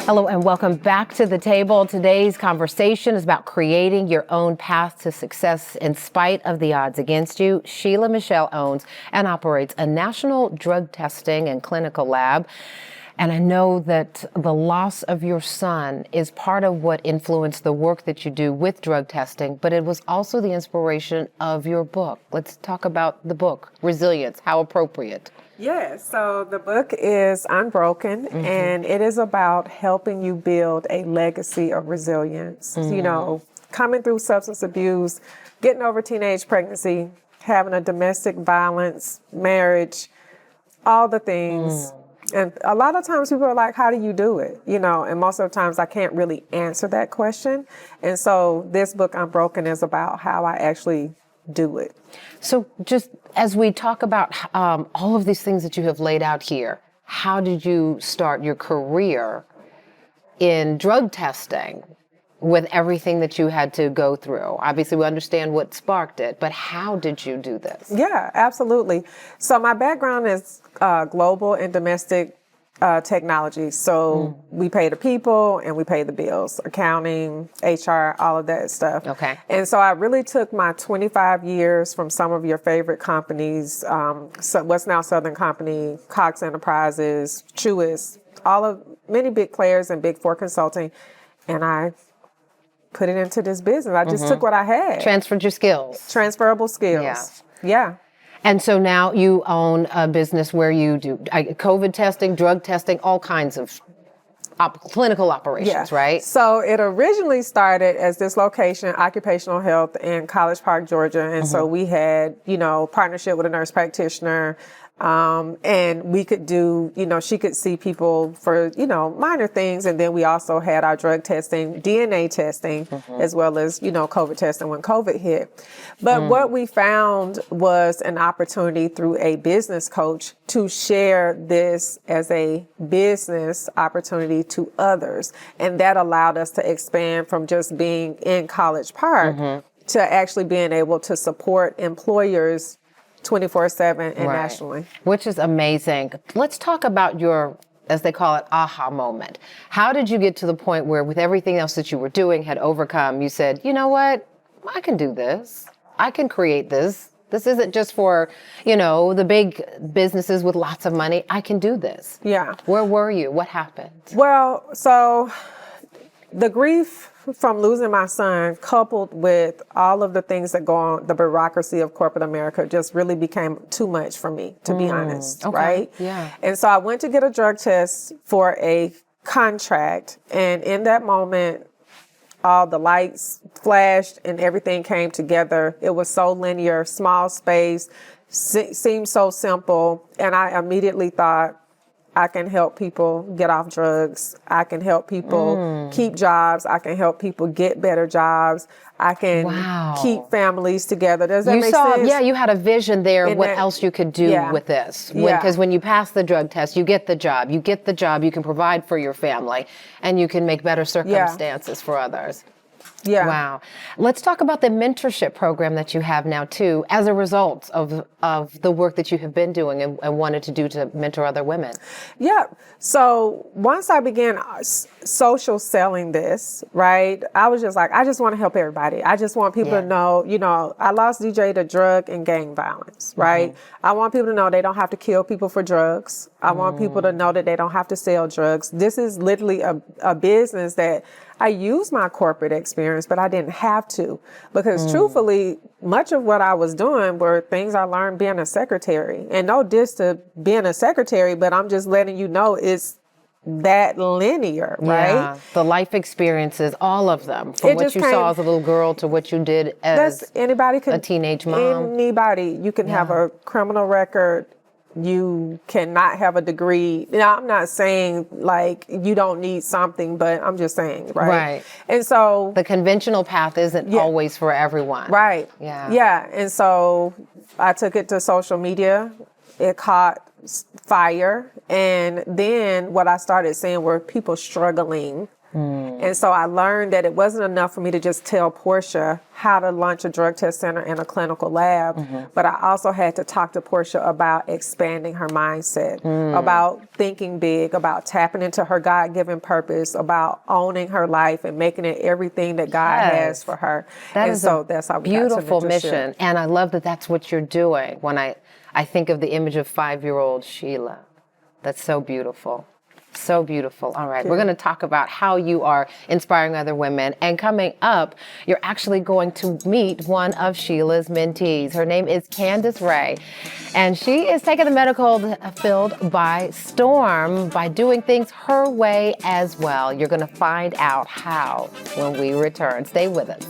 Hello and welcome back to the table. Today's conversation is about creating your own path to success in spite of the odds against you. Sheila Michelle owns and operates a national drug testing and clinical lab. And I know that the loss of your son is part of what influenced the work that you do with drug testing, but it was also the inspiration of your book. Let's talk about the book, Resilience, how appropriate. Yes, so the book is Unbroken, and it is about helping you build a legacy of resilience. You know, coming through substance abuse, getting over teenage pregnancy, having a domestic violence, marriage, all the things. And a lot of times people are like, how do you do it? You know, and most of the times I can't really answer that question. And so this book, Unbroken, is about how I actually do it. So just as we talk about all of these things that you have laid out here, how did you start your career in drug testing with everything that you had to go through? Obviously, we understand what sparked it, but how did you do this? Yeah, absolutely. So my background is global and domestic technology. So we pay the people and we pay the bills, accounting, HR, all of that stuff. Okay. And so I really took my 25 years from some of your favorite companies, so what's now Southern Company, Cox Enterprises, Truist, many big players in Big Four consulting, and I put it into this business. I just took what I had. Transferred your skills. Transferable skills. Yeah. Yeah. And so now you own a business where you do COVID testing, drug testing, all kinds of clinical operations, right? So it originally started as this location, occupational health in College Park, Georgia. And so we had, partnership with a nurse practitioner. And we could do, she could see people for, minor things. And then we also had our drug testing, DNA testing, as well as, COVID testing when COVID hit. But what we found was an opportunity through a business coach to share this as a business opportunity to others. And that allowed us to expand from just being in College Park to actually being able to support employers 24/7 and nationally. Which is amazing. Let's talk about your, as they call it, aha moment. How did you get to the point where with everything else that you were doing had overcome, you said, you know what, I can do this. I can create this. This isn't just for, the big businesses with lots of money. I can do this. Yeah. Where were you? What happened? Well, so the grief from losing my son, coupled with all of the things that go on, the bureaucracy of corporate America, just really became too much for me, to be honest, right? Yeah. And so I went to get a drug test for a contract, and in that moment, all the lights flashed and everything came together. It was so linear, small space, seemed so simple, and I immediately thought, I can help people get off drugs. I can help people keep jobs. I can help people get better jobs. I can keep families together. Does that make sense? Yeah, you had a vision there. What else you could do with this? Because when you pass the drug test, you get the job. You get the job, you can provide for your family, and you can make better circumstances for others. Yeah. Wow. Let's talk about the mentorship program that you have now, too, as a result of the work that you have been doing and wanted to do to mentor other women. Yeah. So once I began social selling this, right, I was just like, I just want to help everybody. I just want people to know, I lost DJ to drug and gang violence, right? I want people to know they don't have to kill people for drugs. I want people to know that they don't have to sell drugs. This is literally a business that I used my corporate experience, but I didn't have to, because truthfully, much of what I was doing were things I learned being a secretary. And no diss to being a secretary, but I'm just letting you know it's that linear, right? Yeah, the life experiences, all of them, from what you saw as a little girl to what you did as a teenage mom. Anybody, you can have a criminal record. You cannot have a degree. Now, I'm not saying like you don't need something, but I'm just saying, right? Right. And so the conventional path isn't always for everyone. Right. Yeah. Yeah. And so I took it to social media. It caught fire. And then what I started seeing were people struggling. And And so I learned that it wasn't enough for me to just tell Portia how to launch a drug test center and a clinical lab, but I also had to talk to Portia about expanding her mindset, about thinking big, about tapping into her God-given purpose, about owning her life and making it everything that God has for her. That's how we got to beautiful mentorship. mission. And I love that that's what you're doing. When I think of the image of 5-year-old Sheila, that's so beautiful. So beautiful. All right. We're going to talk about how you are inspiring other women. And coming up, you're actually going to meet one of Sheila's mentees. Her name is Candice Ray. And she is taking the medical field by storm by doing things her way as well. You're going to find out how when we return. Stay with us.